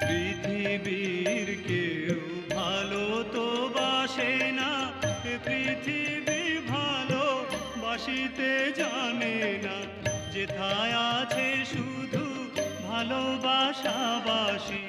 পৃথিবীর কেউ ভালো তো বাসে না, এ পৃথিবী ভালো বাসিতে জানে না। যেথায় আছে শুধু ভালোবাসাবাসি,